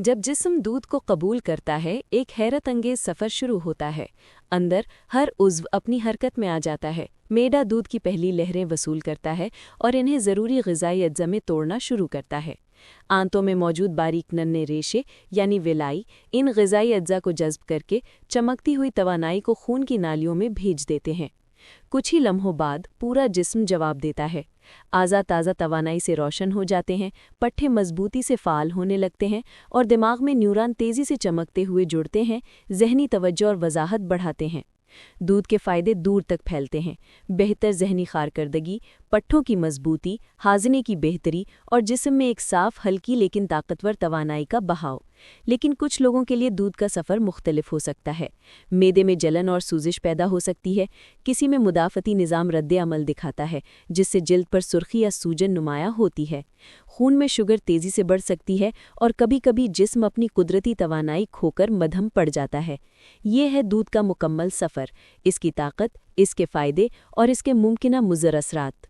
जब जिस्म दूध को कबूल करता है, एक हैरत अंगेज सफ़र शुरू होता है। अंदर हर उज़्व अपनी हरकत में आ जाता है। मेदा दूध की पहली लहरें वसूल करता है और इन्हें ज़रूरी ग़िज़ाई अज्जा में तोड़ना शुरू करता है। आंतों में मौजूद बारीक नन्हे रेशे यानी विलाई इन ग़िज़ाई अज्जा को जज़्ब करके चमकती हुई तवानाई को खून की नालियों में भेज देते हैं। कुछ ही लम्हों बाद पूरा जिस्म जवाब देता है। आज़ा ताज़ा तवानाई से रोशन हो जाते हैं, पट्ठे मजबूती से फ़ाल होने लगते हैं और दिमाग में न्यूरॉन तेज़ी से चमकते हुए जुड़ते हैं, ज़हनी तवज्जो और वज़ाहत बढ़ाते हैं। दूध के फ़ायदे दूर तक फैलते हैं। बेहतर ज़हनी कारकर्दगी, पट्ठों की मजबूती, हाज़मे की बेहतरी और जिस्म में एक साफ़, हल्की लेकिन ताकतवर तवानाई का बहाव। लेकिन कुछ लोगों के लिए दूध का सफ़र मुख्तलिफ हो सकता है। मेदे में जलन और सूजिश पैदा हो सकती है। किसी में मुदाफ़ती निज़ाम रद्द अमल दिखाता है, जिससे जिल्द पर सुर्खी या सूजन नुमायाँ होती है। खून में शुगर तेज़ी से बढ़ सकती है और कभी कभी जिस्म अपनी कुदरती तवानाई खोकर मध्यम पड़ जाता है। ये है दूध का मुकम्मल सफ़र, इसकी ताकत, इसके फ़ायदे और इसके मुमकिना मुज़र असरात।